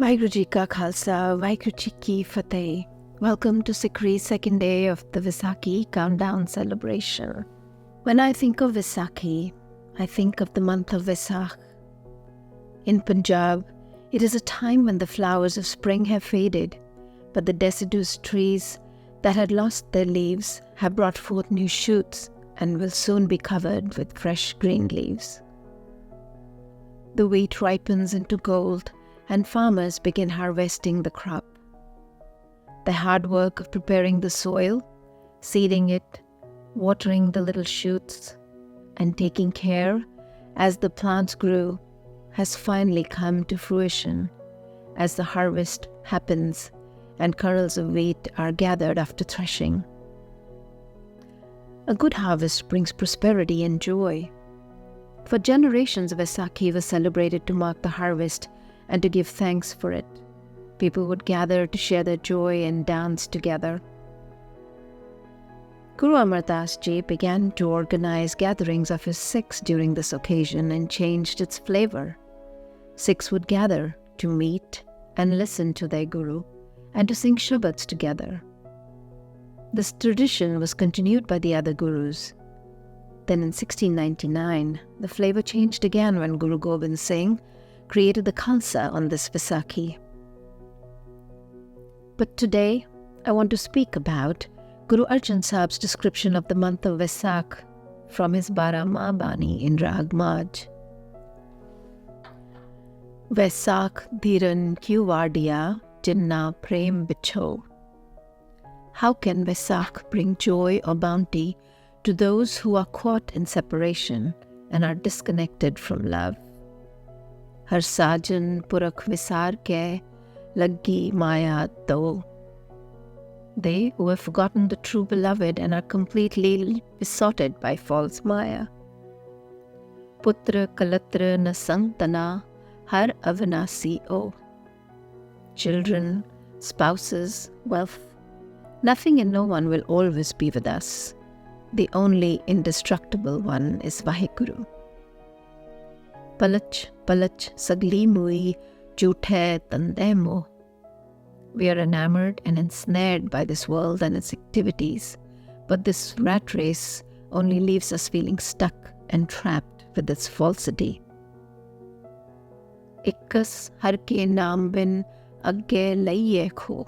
Vaheguru Ji Ka Khalsa, Vaheguru Ji Ki Fateh. Welcome to SikhRI's second day of the Vaisakhi countdown celebration. When I think of Vaisakhi, I think of the month of Vaisakh. In Punjab, it is a time when the flowers of spring have faded, but the deciduous trees that had lost their leaves have brought forth new shoots and will soon be covered with fresh green leaves. The wheat ripens into gold, and farmers begin harvesting the crop. The hard work of preparing the soil, seeding it, watering the little shoots, and taking care as the plants grew has finally come to fruition as the harvest happens and kernels of wheat are gathered after threshing. A good harvest brings prosperity and joy. For generations, Vaisakhi was celebrated to mark the harvest and to give thanks for it. People would gather to share their joy and dance together. Guru Amar Das Ji began to organize gatherings of his Sikhs during this occasion and changed its flavor. Sikhs would gather to meet and listen to their Guru and to sing Shabads together. This tradition was continued by the other Gurus. Then in 1699, the flavor changed again when Guru Gobind Singh created the Khalsa on this Vaisakhi. But today, I want to speak about Guru Arjan Sahib's description of the month of Vaisakh from his Baramah Bani in Rag Maj. Vaisakh dhiran kyun vardiya jinna prem bichho. How can Vaisakh bring joy or bounty to those who are caught in separation and are disconnected from love? Har sajan purakh visar ke laggi maya do. They who have forgotten the true beloved and are completely besotted by false maya. Putra kalatra na santana har avinasi o. Children, spouses, wealth, nothing and no one will always be with us. The only indestructible one is Vaheguru. Palach, palach, sagli mui, jhuthe tande mo. We are enamored and ensnared by this world and its activities, but this rat race only leaves us feeling stuck and trapped with its falsity. Ikkas har ke naam bin agge laiye kho.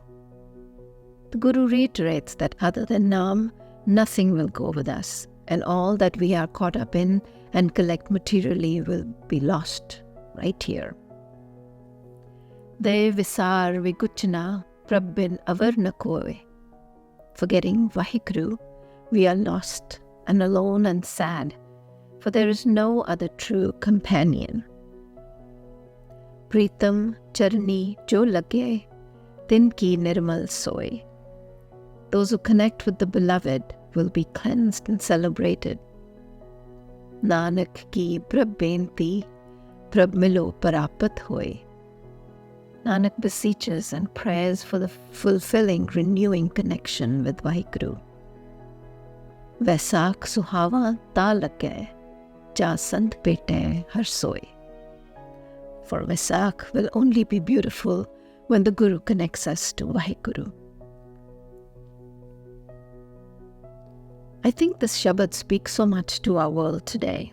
The Guru reiterates that other than Naam, nothing will go with us, and all that we are caught up in and collect materially will be lost right here. De visar viguchna prabbin avarna koe. Forgetting Vaheguru, we are lost and alone and sad, for there is no other true companion. Pritam charni jo lage, tin ki nirmal soy. Those who connect with the beloved will be cleansed and celebrated. Nanak ki prab benti, prab milo parapat hoy. Nanak beseeches and prayers for the fulfilling, renewing connection with Vaheguru. Vaisakh suhava ta lage, ja sant pete harsoe. For Vaisakh will only be beautiful when the Guru connects us to Vaheguru. I think this Shabad speaks so much to our world today.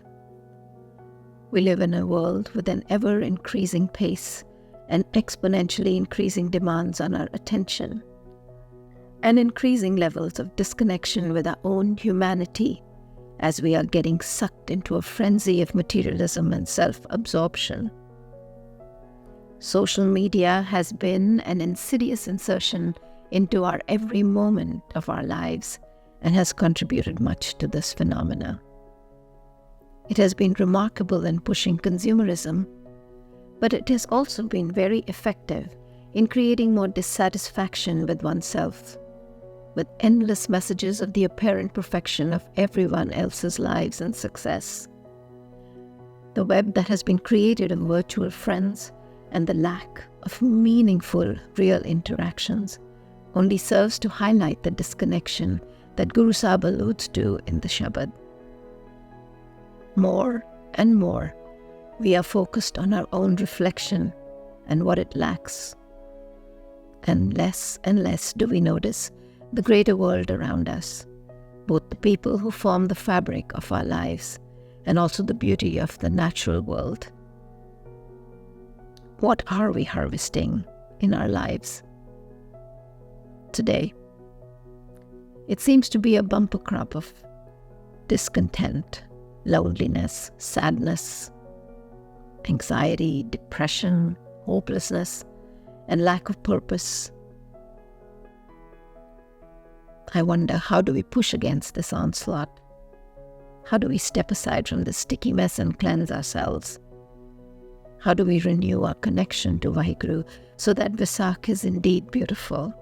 We live in a world with an ever-increasing pace and exponentially increasing demands on our attention, and increasing levels of disconnection with our own humanity as we are getting sucked into a frenzy of materialism and self-absorption. Social media has been an insidious insertion into our every moment of our lives and has contributed much to this phenomena. It has been remarkable in pushing consumerism, but it has also been very effective in creating more dissatisfaction with oneself, with endless messages of the apparent perfection of everyone else's lives and success. The web that has been created of virtual friends and the lack of meaningful, real interactions only serves to highlight the disconnection that Guru Sahib alludes to in the Shabad. More and more, we are focused on our own reflection and what it lacks. And less do we notice the greater world around us, both the people who form the fabric of our lives and also the beauty of the natural world. What are we harvesting in our lives today? It seems to be a bumper crop of discontent, loneliness, sadness, anxiety, depression, hopelessness, and lack of purpose. I wonder, how do we push against this onslaught? How do we step aside from this sticky mess and cleanse ourselves? How do we renew our connection to Vaheguru so that Vaisakhi is indeed beautiful?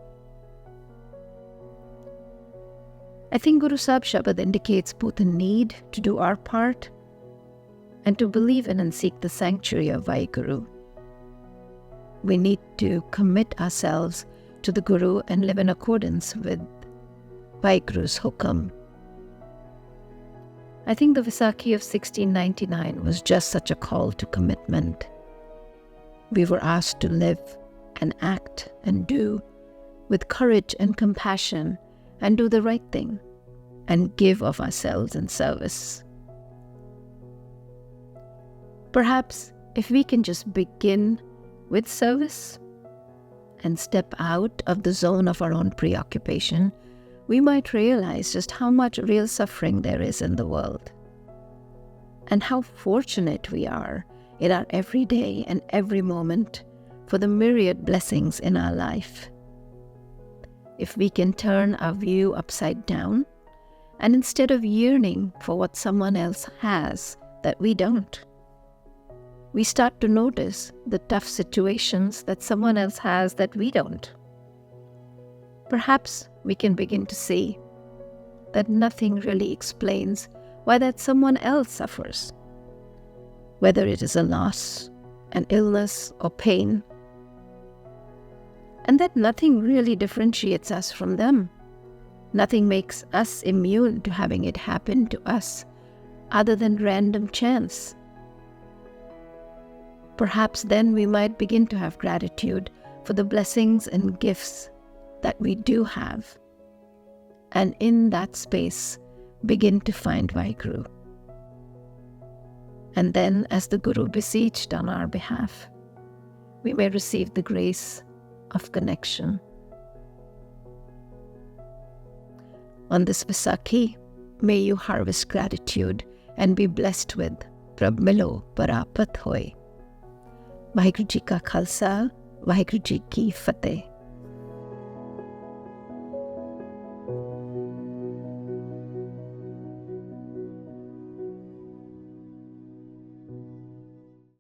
I think Guru Sahib Shabad indicates both a need to do our part and to believe in and seek the sanctuary of Vaheguru. We need to commit ourselves to the Guru and live in accordance with Vaheguru's hukam. I think the Vaisakhi of 1699 was just such a call to commitment. We were asked to live and act and do with courage and compassion and do the right thing and give of ourselves in service. Perhaps if we can just begin with service and step out of the zone of our own preoccupation, we might realize just how much real suffering there is in the world and how fortunate we are in our everyday and every moment for the myriad blessings in our life. If we can turn our view upside down and instead of yearning for what someone else has that we don't, we start to notice the tough situations that someone else has that we don't. Perhaps we can begin to see that nothing really explains why that someone else suffers, whether it is a loss, an illness, or pain, and that nothing really differentiates us from them. Nothing makes us immune to having it happen to us other than random chance. Perhaps then we might begin to have gratitude for the blessings and gifts that we do have, and in that space begin to find Vaheguru. And then, as the Guru beseeched on our behalf, we may receive the grace of connection. On this Vaisakhi, may you harvest gratitude and be blessed with Prab Milo Parapat Hoy. Vaheguru Ji Ka Khalsa, Vaheguru Ji Ki Fateh.